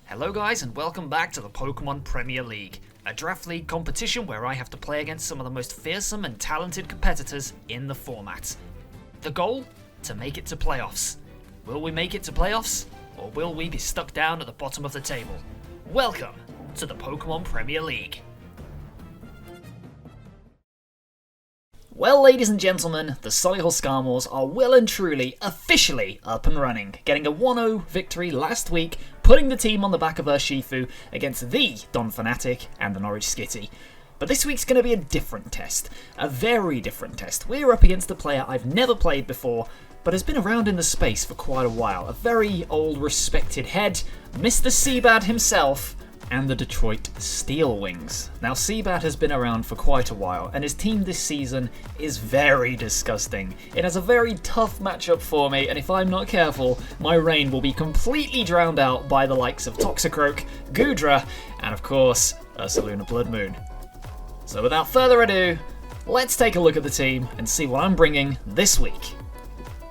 Hello guys and welcome back to the Pokemon Premier League, a draft league competition where I have to play against some of the most fearsome and talented competitors in the format. The goal? To make it to playoffs. Will we make it to playoffs? Or will we be stuck down at the bottom of the table? Welcome to the Pokemon Premier League. Well, ladies and gentlemen, the Solihull Skarmours are well and truly, officially up and running, getting a 1-0 victory last week, putting the team on the back of Urshifu against the Don Fanatic and the Norwich Skitty. But this week's going to be a different test, a very different test. We're up against a player I've never played before, but has been around in the space for quite a while. A very old, respected head, Mr. CBAD himself, and the Detroit Steel Wings. Now, CBAD has been around for quite a while, and his team this season is very disgusting. It has a very tough matchup for me, and if I'm not careful, my reign will be completely drowned out by the likes of Toxicroak, Goodra, and of course, Archaludon Bloodmoon. So without further ado, let's take a look at the team and see what I'm bringing this week.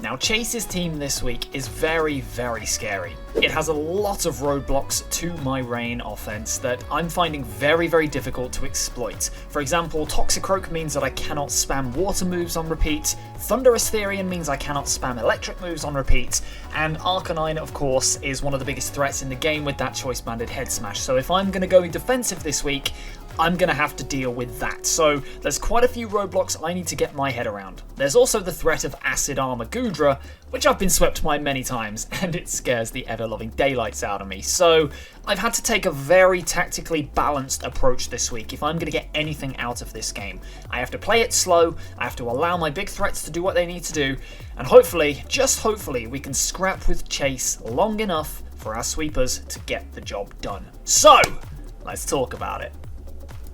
Now, Chase's team this week is very, very scary. It has a lot of roadblocks to my Rain offense that I'm finding very, very difficult to exploit. For example, Toxicroak means that I cannot spam water moves on repeat, Thunderous Therian means I cannot spam electric moves on repeat, and Arcanine, of course, is one of the biggest threats in the game with that choice-banded head smash. So if I'm going to go defensive this week, I'm going to have to deal with that. So there's quite a few roadblocks I need to get my head around. There's also the threat of Acid Armor Goodra, which I've been swept by many times, and it scares the ever-loving daylights out of me. So I've had to take a very tactically balanced approach this week if I'm going to get anything out of this game. I have to play it slow, I have to allow my big threats to do what they need to do, and hopefully, just hopefully, we can scrap with Chase long enough for our sweepers to get the job done. So, let's talk about it.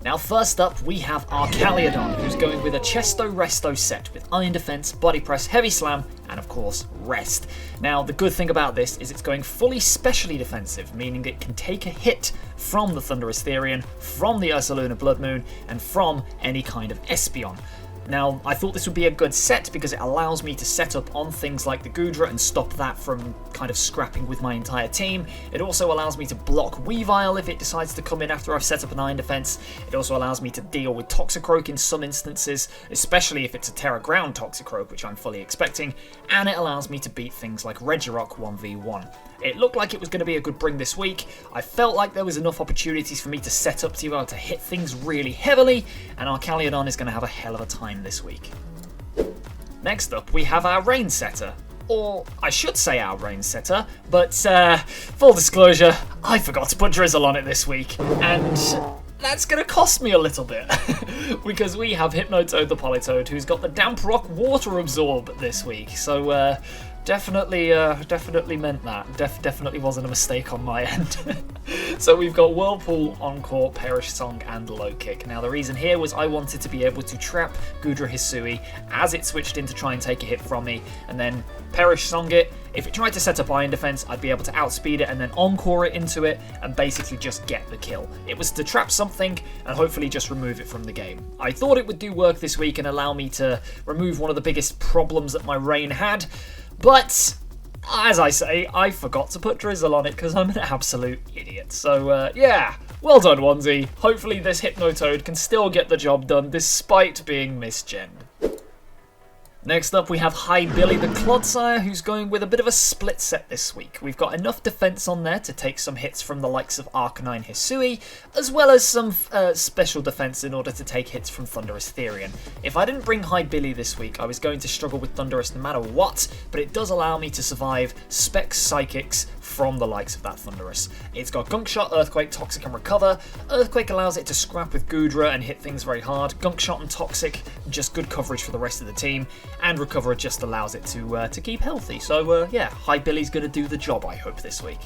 Now, first up, we have Archaludon, who's going with a Chesto-Resto set with Iron Defense, Body Press, Heavy Slam, and of course, Rest. Now, the good thing about this is it's going fully specially defensive, meaning it can take a hit from the Thunderous Therian, from the Archaludon Bloodmoon, and from any kind of Espeon. Now, I thought this would be a good set because it allows me to set up on things like the Goodra and stop that from kind of scrapping with my entire team. It also allows me to block Weavile if it decides to come in after I've set up an Iron Defense. It also allows me to deal with Toxicroak in some instances, especially if it's a Terra Ground Toxicroak, which I'm fully expecting. And it allows me to beat things like Regirock 1v1. It looked like it was going to be a good bring this week. I felt like there was enough opportunities for me to set up to be able to hit things really heavily, and Archaludon is going to have a hell of a time this week. Next up, we have our Rain Setter. Or, I should say our Rain Setter, but full disclosure, I forgot to put Drizzle on it this week, and that's going to cost me a little bit, because we have Hypnotoad the Politoed, who's got the Damp Rock Water Absorb this week, so definitely meant that. Definitely wasn't a mistake on my end. So we've got Whirlpool, Encore, Perish Song, and Low Kick. Now the reason here was I wanted to be able to trap Goodra Hisui as it switched in to try and take a hit from me, and then Perish Song it. If it tried to set up Iron Defense, I'd be able to outspeed it and then Encore it into it and basically just get the kill. It was to trap something and hopefully just remove it from the game. I thought it would do work this week and allow me to remove one of the biggest problems that my Rain had, but as I say, I forgot to put Drizzle on it because I'm an absolute idiot. So yeah, well done Onesie. Hopefully this Hypnotoad can still get the job done despite being misgenned. Next up, we have High Billy the Clodsire, who's going with a bit of a split set this week. We've got enough defense on there to take some hits from the likes of Arcanine Hisui, as well as some special defense in order to take hits from Thunderous Therian. If I didn't bring High Billy this week, I was going to struggle with Thunderous no matter what, but it does allow me to survive Specs Psychics from the likes of that Thunderous. It's got Gunk Shot, Earthquake, Toxic, and Recover. Earthquake allows it to scrap with Goodra and hit things very hard. Gunk Shot and Toxic, just good coverage for the rest of the team. And Recover just allows it to keep healthy. So yeah, High Billy's going to do the job, I hope, this week.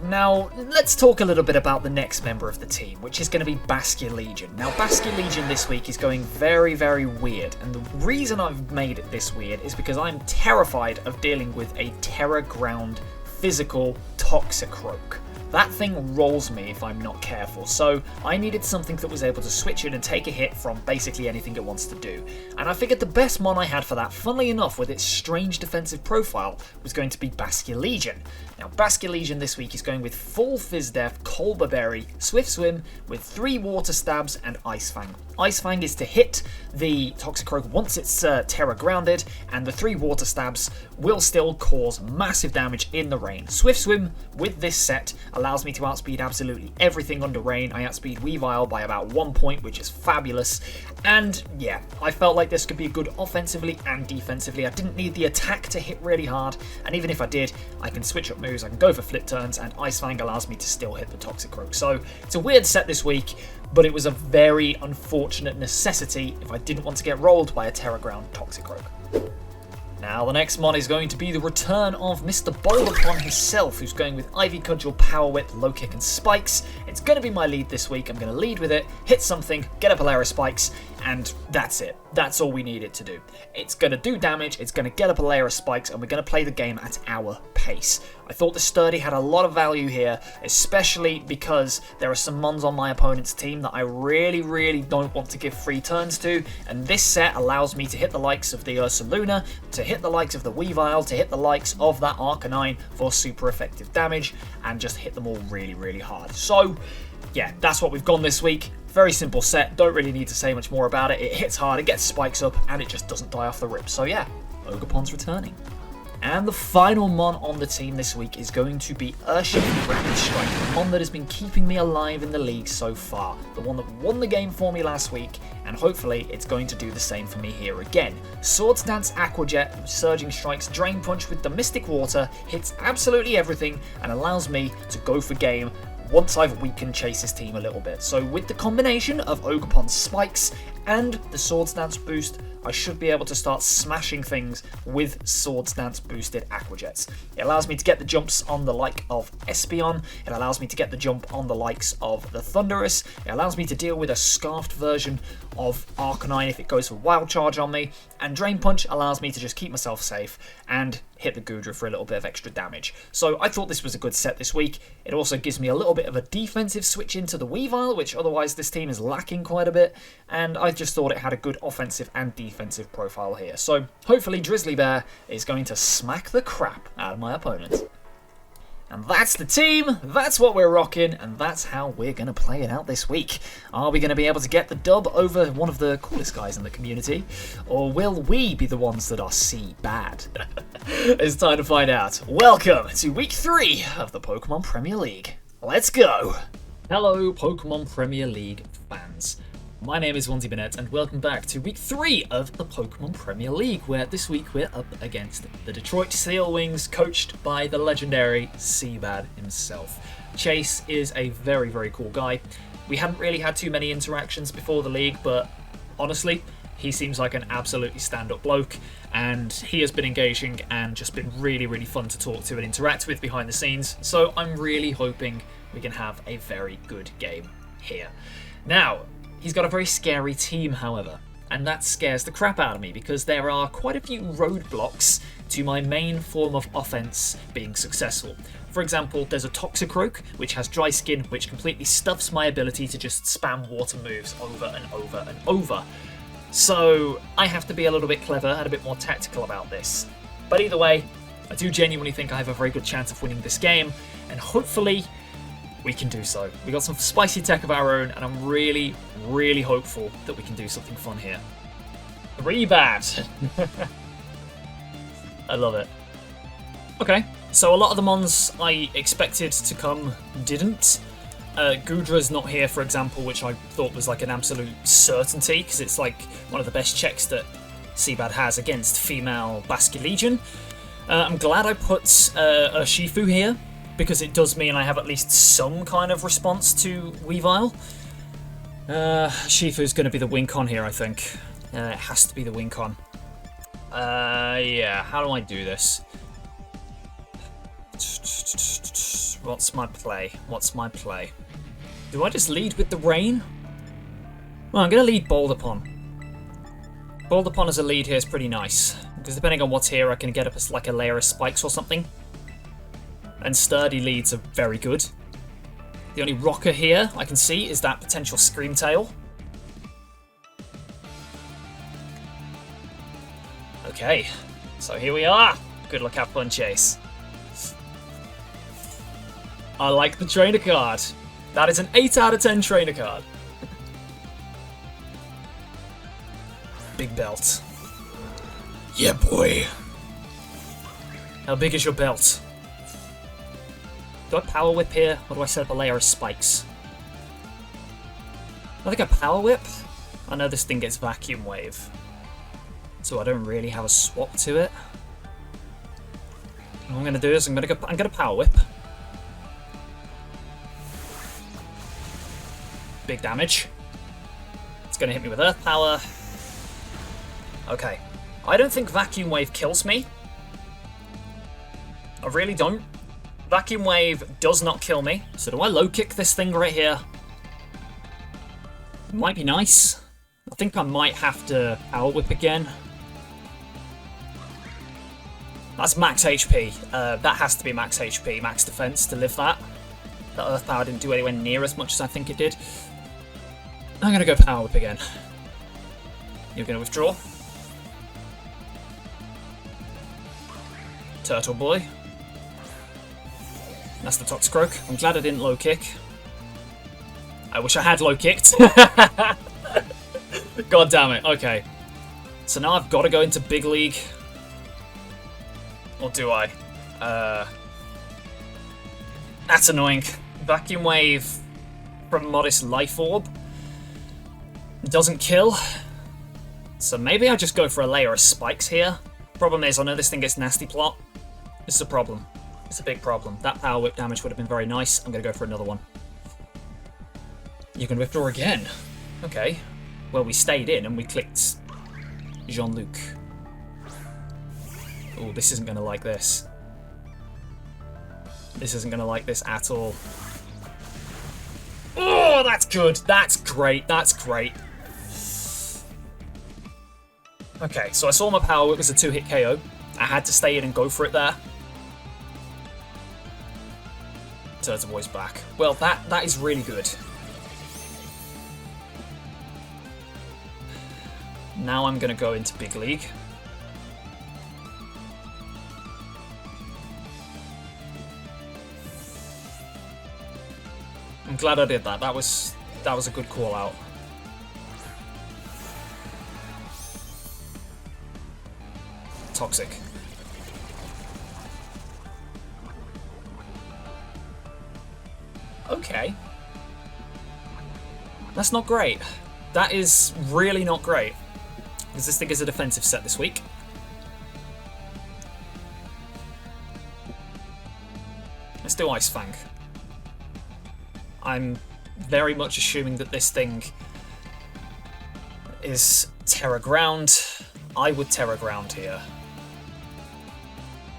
Now, let's talk a little bit about the next member of the team, which is going to be Basculegion. Now, Basculegion this week is going very, very weird, and the reason I've made it this weird is because I'm terrified of dealing with a Terra Ground physical Toxicroak. that thing rolls me if I'm not careful. So I needed something that was able to switch in and take a hit from basically anything it wants to do. And I figured the best mon I had for that, funnily enough, with its strange defensive profile, was going to be Basculegion. Now, Basculegion this week is going with full Fizz Def, Colbur Berry, Swift Swim, with 3 Water Stabs and Ice Fang. Ice Fang is to hit the Toxicroak once it's Terra grounded, and the 3 Water Stabs will still cause massive damage in the rain. Swift Swim with this set allows me to outspeed absolutely everything under rain. I outspeed Weavile by about 1 point, which is fabulous. And yeah, I felt like this could be good offensively and defensively. I didn't need the attack to hit really hard, and even if I did, I can switch up moves, I can go for flip turns, and Ice Fang allows me to still hit the Toxicroak. So it's a weird set this week, but it was a very unfortunate necessity if I didn't want to get rolled by a Terra Ground Toxicroak. Now, the next mon is going to be the return of Mr. Boulderpon himself, who's going with Ivy Cudgel, Power Whip, Low Kick, and Spikes. It's going to be my lead this week. I'm going to lead with it, hit something, get a Polaris Spikes, and that's it. That's all we need it to do. It's going to do damage, it's going to get a Polaris Spikes, and we're going to play the game at our pace. I thought the Sturdy had a lot of value here, especially because there are some mons on my opponent's team that I really don't want to give free turns to, and this set allows me to hit the likes of the Ursaluna, to hit the likes of the Weavile, to hit the likes of that Arcanine for super effective damage, and just hit them all really hard. So yeah, that's what we've gone this week. Very simple set, don't really need to say much more about it. It hits hard, it gets spikes up, and it just doesn't die off the rip. So yeah, Ogerpon's returning. And the final mon on the team this week is going to be Urshifu Rapid Strike, the mon that has been keeping me alive in the league so far, the one that won the game for me last week, and hopefully it's going to do the same for me here again. Swords Dance, Aqua Jet, Surging Strikes, Drain Punch with the Mystic Water, hits absolutely everything, and allows me to go for game once I've weakened Chase's team a little bit. So with the combination of Ogerpon's Spikes and the Swords Dance boost, I should be able to start smashing things with Swords Dance boosted Aqua Jets. It allows me to get the jumps on the like of Espeon, it allows me to get the jump on the likes of the Thundurus, it allows me to deal with a scarfed version of Arcanine if it goes for Wild Charge on me, and Drain Punch allows me to just keep myself safe and hit the Goodra for a little bit of extra damage. So I thought this was a good set this week. It also gives me a little bit of a defensive switch into the Weavile, which otherwise this team is lacking quite a bit, and I just thought it had a good offensive and defensive profile here. So hopefully Drizzly Bear is going to smack the crap out of my opponent. And that's the team, that's what we're rocking, and that's how we're going to play it out this week. Are we going to be able to get the dub over one of the coolest guys in the community? Or will we be the ones that are CBAD? It's time to find out. Welcome to week 3 of the Pokemon Premier League. Let's go! Hello Pokemon Premier League fans. My name is OnesieBanette, and welcome back to week 3 of the Pokemon Premier League, where this week we're up against the Detroit Steelwings, coached by the legendary CBAD himself. Chase is a very cool guy. We hadn't really had too many interactions before the league, but honestly, he seems like an absolutely stand-up bloke, and he has been engaging and just been really fun to talk to and interact with behind the scenes, so I'm really hoping we can have a very good game here. Now, he's got a very scary team, however, and that scares the crap out of me because there are quite a few roadblocks to my main form of offense being successful. For example, there's a Toxicroak, which has dry skin, which completely stuffs my ability to just spam water moves over and over and over. So I have to be a little bit clever and a bit more tactical about this. But either way, I do genuinely think I have a very good chance of winning this game, and hopefully we can do so. We got some spicy tech of our own, and I'm really hopeful that we can do something fun here. 3-bat! I love it. Okay, so a lot of the mons I expected to come didn't. Goodra's not here, for example, which I thought was like an absolute certainty, because it's like one of the best checks that CBAD has against female Basculegion. I'm glad I put Urshifu here, because it does mean I have at least some kind of response to Weavile. Shifu's going to be the win-con here, I think. It has to be the win-con. Yeah, how do I do this? What's my play? Do I just lead with the rain? Well, I'm going to lead Boulderpon. Boulderpon as a lead here is pretty nice, because depending on what's here, I can get up like a layer of spikes or something. And sturdy leads are very good. The only rocker here I can see is that potential Screamtail. Okay, so here we are. Good luck, have fun, Chase. I like the trainer card. That is an 8 out of 10 trainer card. Big belt. Yeah, boy. How big is your belt? Do I Power Whip here, or do I set up a layer of spikes? I think I Power Whip. I know this thing gets Vacuum Wave, so I don't really have a swap to it. What I'm gonna do is I'm gonna Power Whip. Big damage. It's gonna hit me with Earth Power. Okay. I don't think Vacuum Wave kills me. I really don't. Vacuum Wave does not kill me. So do I low kick this thing right here? Might be nice. I think I might have to Power Whip again. That's max HP. That has to be max HP, max defense to live that. That Earth Power didn't do anywhere near as much as I think it did. I'm gonna go Power Whip again. You're gonna withdraw. Turtle Boy. That's the Toxicroak. I'm glad I didn't low kick. I wish I had low kicked. God damn it. Okay. So now I've got to go into Big League. Or do I? That's annoying. Vacuum Wave from Modest Life Orb doesn't kill. So maybe I just go for a layer of spikes here. Problem is, I know this thing gets Nasty Plot. This is a problem. It's a big problem. That Power Whip damage would have been very nice. I'm going to go for another one. You can withdraw again. Okay. Well, we stayed in and we clicked Jean-Luc. Oh, this isn't going to like this. This isn't going to like this at all. Oh, that's good. That's great. That's great. Okay, so I saw my Power Whip was a 2-hit KO. I had to stay in and go for it there. Turtle Boy's back. Well, that is really good. Now I'm going to go into Big League. I'm glad I did that. That was a good call out. Toxic. Okay. That's not great. That is really not great. Because this thing is a defensive set this week. Let's do Ice Fang. I'm very much assuming that this thing is Terra Ground. I would Terra Ground here.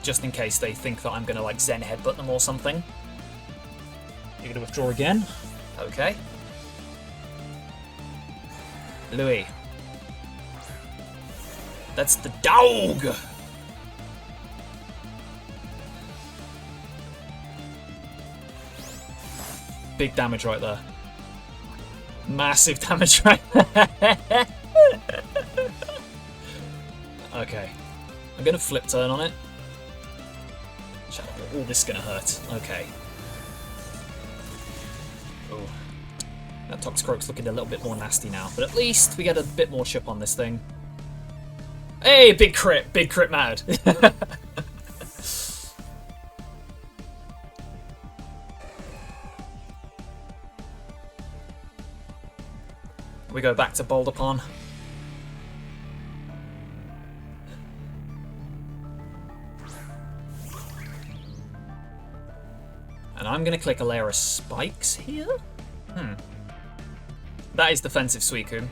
Just in case they think that I'm going to like Zen Headbutt them or something. You're going to withdraw again. Okay. Louis. That's the dog! Big damage right there. Massive damage right there. Okay. I'm going to flip turn on it. Oh, this is going to hurt. Okay. Oh. That Toxicroak's looking a little bit more nasty now, but at least we get a bit more chip on this thing. Hey, big crit! Big crit mad! We go back to Boulder Pond. And I'm going to click a layer of spikes here? That is defensive Suicune.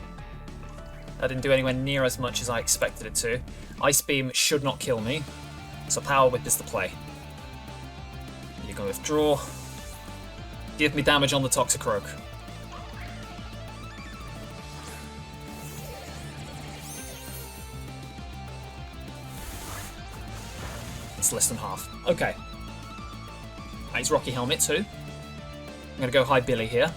That didn't do anywhere near as much as I expected it to. Ice Beam should not kill me, so Power Whip is the play. You're going to withdraw. Give me damage on the Toxicroak. It's less than half. Okay. He's Rocky Helmet too. I'm going to go High Billy here.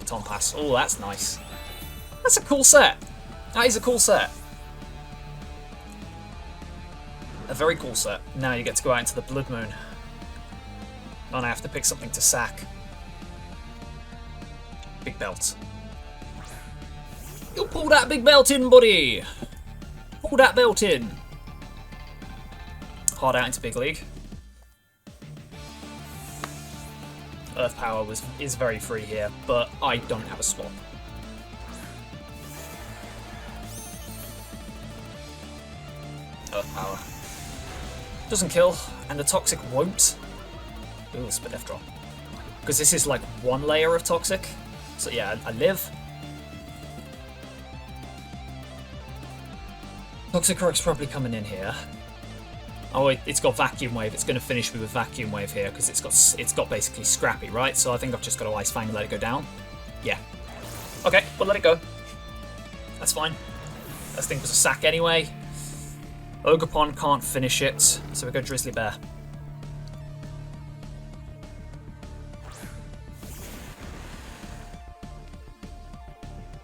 Baton Pass. Oh, that's nice. That's a cool set. That is a cool set. A very cool set. Now you get to go out into the Blood Moon. And I have to pick something to sack. Big belt. You pull that big belt in, buddy! Pull that belt in. Hard out into Big League. Earth Power is very free here, but I don't have a swap. Earth Power. Doesn't kill, and the Toxic won't. Ooh, Spit F drop. Because this is like one layer of Toxic. So yeah, I live. Toxicroak's probably coming in here. Oh, it's got Vacuum Wave. It's going to finish me with Vacuum Wave here because it's got basically Scrappy, right? So I think I've just got to Ice Fang and let it go down. Yeah. Okay, well let it go. That's fine. That thing was a sack anyway. Ogerpon can't finish it, so we go Drizzly Bear.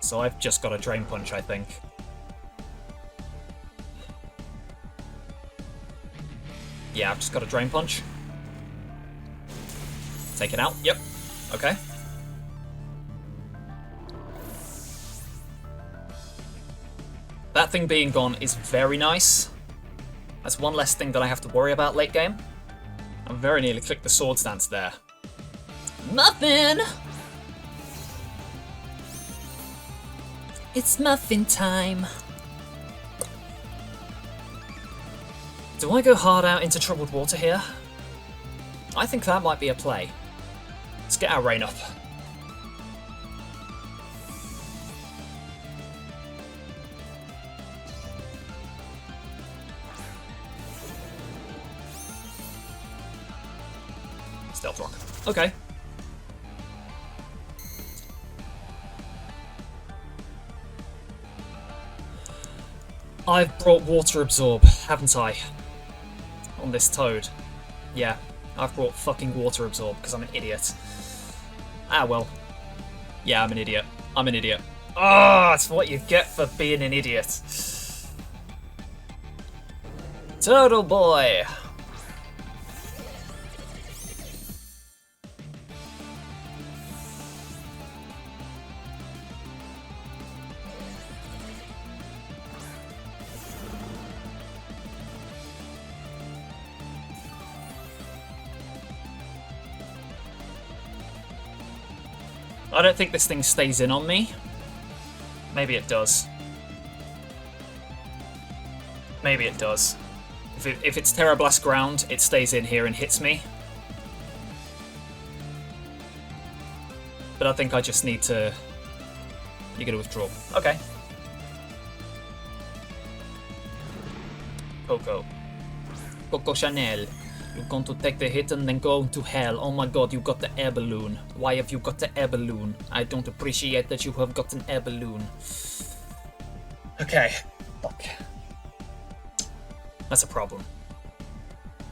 So I've just got a Drain Punch, I think. Yeah, I've just got a Drain Punch. Take it out. Yep. Okay. That thing being gone is very nice. That's one less thing that I have to worry about late game. I very nearly clicked the Swords Dance there. Muffin! It's muffin time. Do I go hard out into Troubled Water here? I think that might be a play. Let's get our rain up. Stealth Rock. Okay. I've brought Water Absorb, haven't I? On this Toad. Yeah, I've brought fucking Water Absorb because I'm an idiot. Ah, well. Yeah, I'm an idiot. I'm an idiot. Ah, it's what you get for being an idiot. Turtle Boy! I don't think this thing stays in on me. Maybe it does. Maybe it does. If it's Terra Blast ground, it stays in here and hits me. But I think I just need to... You're gonna withdraw. Okay. Coco. Coco Chanel. You're going to take the hit and then go to hell. Oh my god, you got the air balloon. Why have you got the air balloon? I don't appreciate that you have got an air balloon. Okay. Fuck. That's a problem.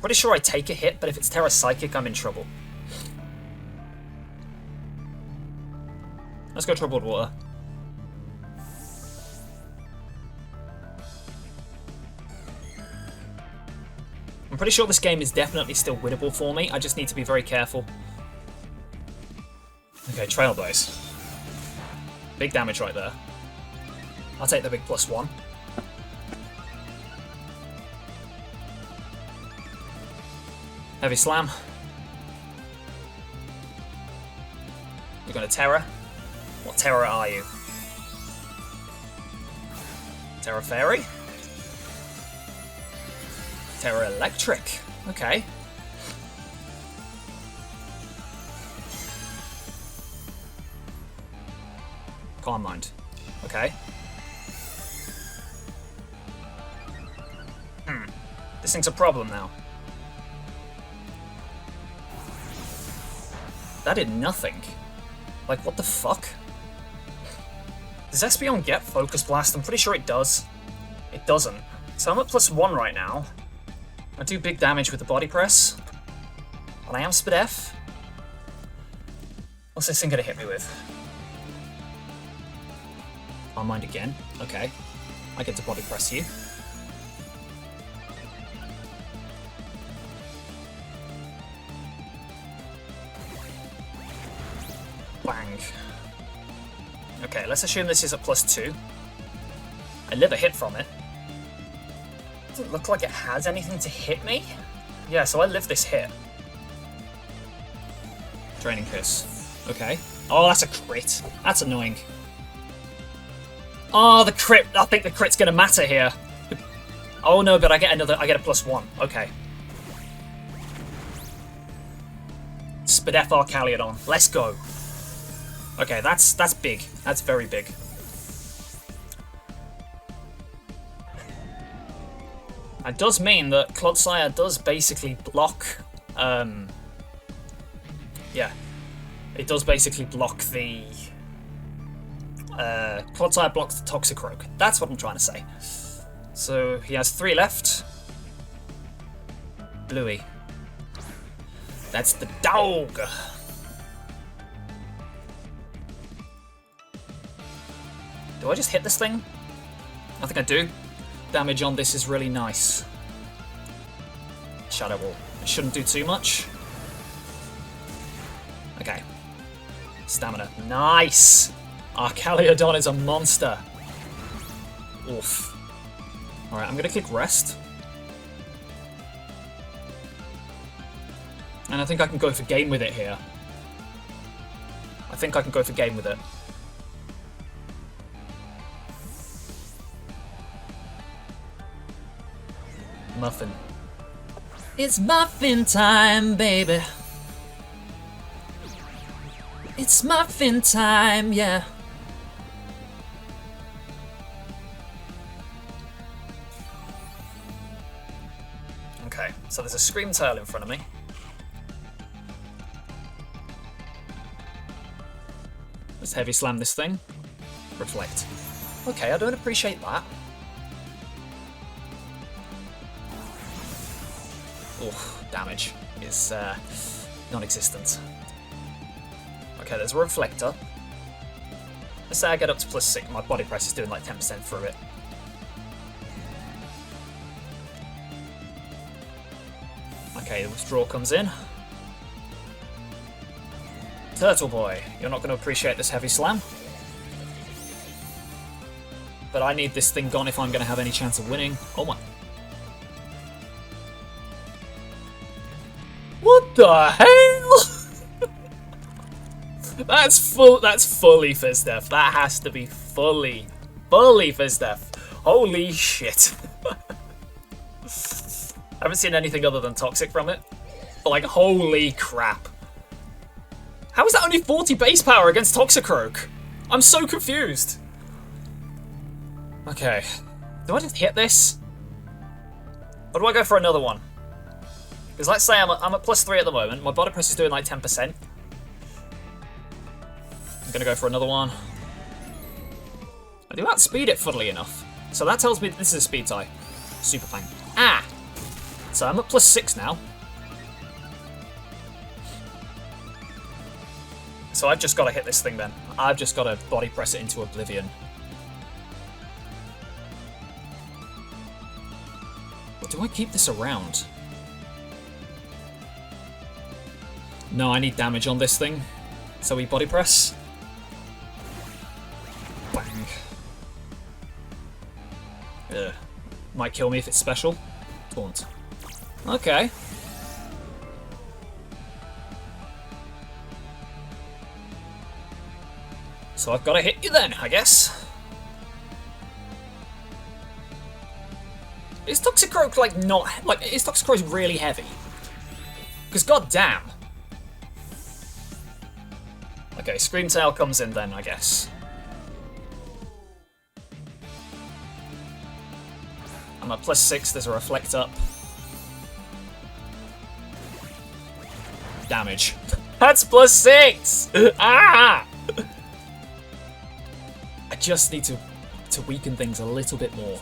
Pretty sure I take a hit, but if it's Terra Psychic, I'm in trouble. Let's go Troubled Water. I'm pretty sure this game is definitely still winnable for me. I just need to be very careful. Okay, Trailblaze. Big damage right there. I'll take the big +1. Heavy Slam. You're going to Terra. What Terra are you? Terra Fairy? Terra Electric. Okay. Calm Mind. Okay. This thing's a problem now. That did nothing. Like, what the fuck? Does Espeon get Focus Blast? I'm pretty sure it does. It doesn't. So I'm at +1 right now. I do big damage with the body press. And I am SpeedF. What's this thing gonna hit me with? I'll mind again. Okay. I get to body press you. Bang. Okay, let's assume this is at +2. I live a hit from it. Doesn't look like it has anything to hit me. Yeah, so I live this hit. Draining Kiss. Okay. Oh, that's a crit. That's annoying. Oh, the crit. I think the crit's gonna matter here. Oh no, but I get a +1. Okay. SpeedF Archaludon. Let's go. Okay, that's big. That's very big. That does mean that Clodsire does basically block, yeah. It does basically block the, Clodsire blocks the Toxicroak. That's what I'm trying to say. So, he has 3 left. Bluey. That's the dog! Do I just hit this thing? I think I do. Damage on this is really nice. Shadow Wall. It shouldn't do too much. Okay. Stamina. Nice! Archaludon is a monster. Oof. Alright, I'm gonna click rest. And I think I can go for game with it here. I think I can go for game with it. Muffin. It's muffin time, baby. It's muffin time, yeah. Okay, so there's a Scream Tail in front of me. Let's heavy slam this thing. Reflect. Okay, I don't appreciate that. Oh, damage is non-existent. Okay, there's a reflector. Let's say I get up to +6. My body press is doing like 10% through it. Okay, the withdrawal comes in. Turtle Boy, you're not going to appreciate this heavy slam. But I need this thing gone if I'm going to have any chance of winning. Oh my. What the hell? That's fully Fizdef. That has to be fully Fizdef. Holy shit. I haven't seen anything other than Toxic from it. But like, holy crap. How is that only 40 base power against Toxicroak? I'm so confused. Okay. Do I just hit this? Or do I go for another one? Because let's say I'm at +3 at the moment. My body press is doing like 10%. I'm going to go for another one. I do outspeed it, funnily enough. So that tells me that this is a speed tie. Super Fang. Ah! So I'm at +6 now. So I've just got to hit this thing then. I've just got to body press it into oblivion. But do I keep this around? No, I need damage on this thing. So we body press. Bang. Ugh. Might kill me if it's special. Taunt. Okay. So I've got to hit you then, I guess. Is Toxicroak like not like is Toxicroak really heavy? Because goddamn. Okay, Scream Tail comes in then, I guess. I'm at +6, there's a reflect up. Damage. That's +6! Ah! I just need to weaken things a little bit more.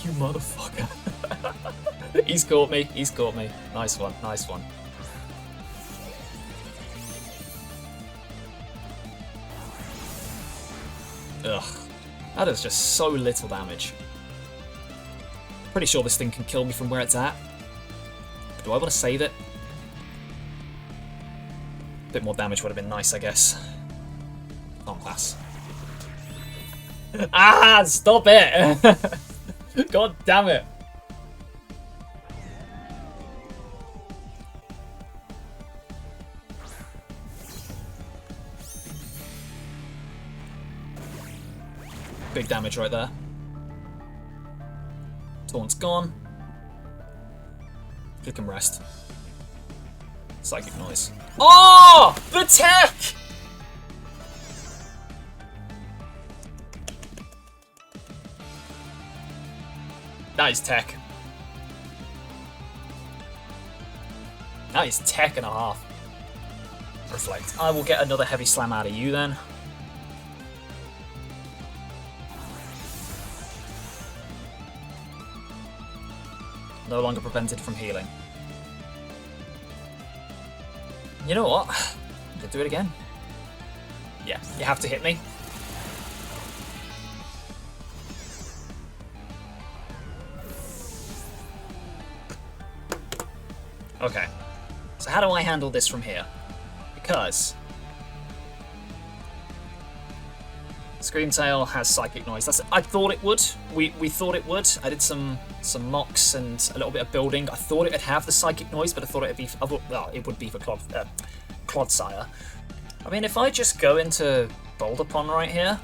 You motherfucker. He's caught me. He's caught me. Nice one. Nice one. Ugh. That is just so little damage. Pretty sure this thing can kill me from where it's at. But do I want to save it? A bit more damage would have been nice, I guess. Can't pass. Ah! Stop it! God damn it! Big damage right there. Taunt's gone. Click and rest. Psychic noise. Oh! The tech! That is tech. That is tech and a half. Reflect. I will get another heavy slam out of you then. No longer prevented from healing. You know what? I'm gonna do it again. Yeah, you have to hit me. Okay. So how do I handle this from here? Because Screamtail has psychic noise. I thought it would. We thought it would. I did some mocks and a little bit of building. I thought it would have the psychic noise, but I thought it would be for Clodsire. I mean, if I just go into Boulder Pond right here,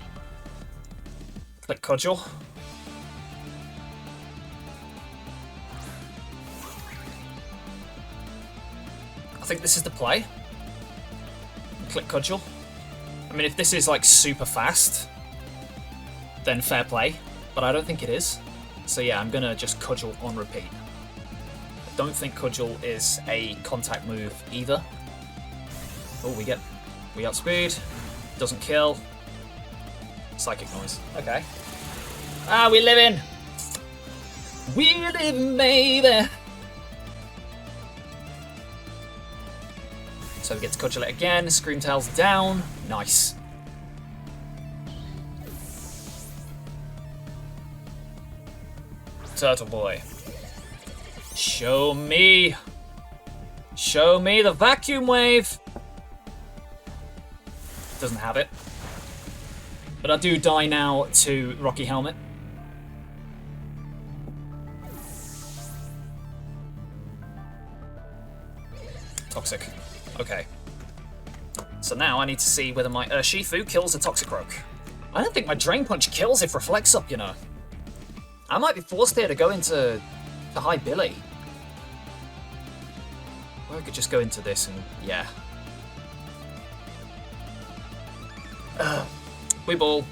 click Cudgel. I think this is the play. Click Cudgel. I mean, if this is like super fast, then fair play, but I don't think it is. So yeah, I'm gonna just Cudgel on repeat. I don't think Cudgel is a contact move either. Oh, we outspeed. Doesn't kill. Psychic noise. Okay. Ah, we living. We living, baby. So we get to Cudgel it again. Screamtail's down. Nice. Turtle Boy. Show me. Show me the vacuum wave. Doesn't have it. But I do die now to Rocky Helmet. Toxic. Okay. So now I need to see whether my Urshifu kills a Toxicroak. I don't think my Drain Punch kills if Reflects up, you know. I might be forced here to go into High Billy. Or I could just go into this and, yeah. We ball.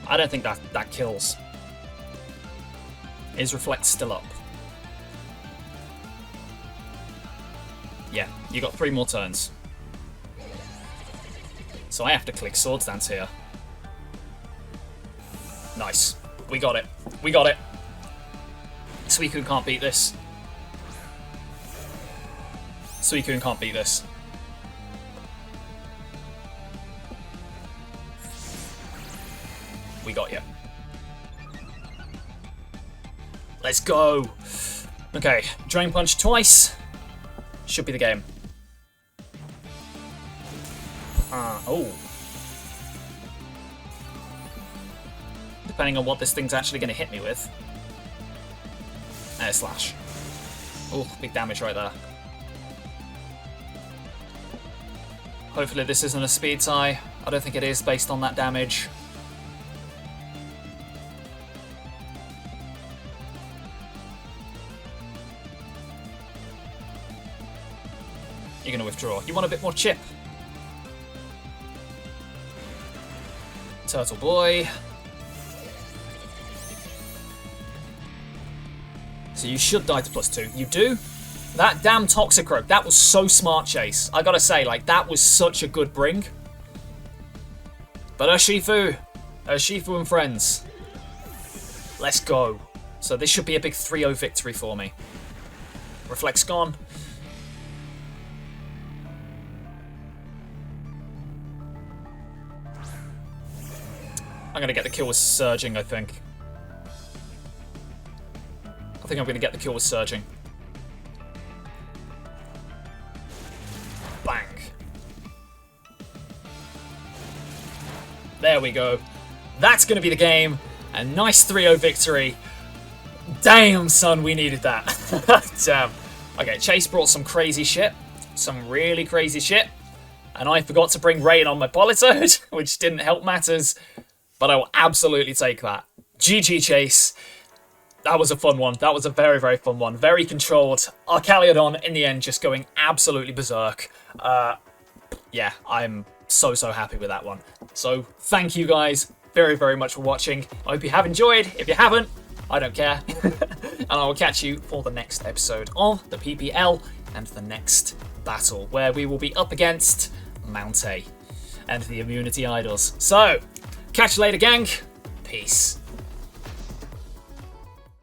I don't think that kills. Is Reflect still up? Yeah, you got 3 more turns. So I have to click Swords Dance here. Nice. We got it. We got it. Suicune can't beat this. Suicune can't beat this. We got you. Let's go. Okay, Drain Punch twice. Should be the game. Oh. Depending on what this thing's actually going to hit me with. Air Slash. Oh, big damage right there. Hopefully this isn't a speed tie. I don't think it is based on that damage. You're going to withdraw. You want a bit more chip. Turtle Boy. So you should die to +2. You do? That damn Toxicroak. That was so smart, Chase. I gotta say, like, that was such a good bring. But Urshifu and friends. Let's go. So this should be a big 3-0 victory for me. Reflect's gone. I'm going to get the kill with Surging, I think. I think I'm going to get the kill with Surging. Bang. There we go. That's going to be the game. A nice 3-0 victory. Damn, son, we needed that. Damn. Okay, Chase brought some crazy shit. Some really crazy shit. And I forgot to bring rain on my Politoed, which didn't help matters. But I will absolutely take that. GG, Chase. That was a fun one. That was a very, very fun one. Very controlled. Archaludon, in the end, just going absolutely berserk. Yeah, I'm so happy with that one. So, thank you guys very, very much for watching. I hope you have enjoyed. If you haven't, I don't care. And I will catch you for the next episode of the PPL and the next battle, where we will be up against Mount A and the Immunity Idols. So, catch you later, gang. Peace.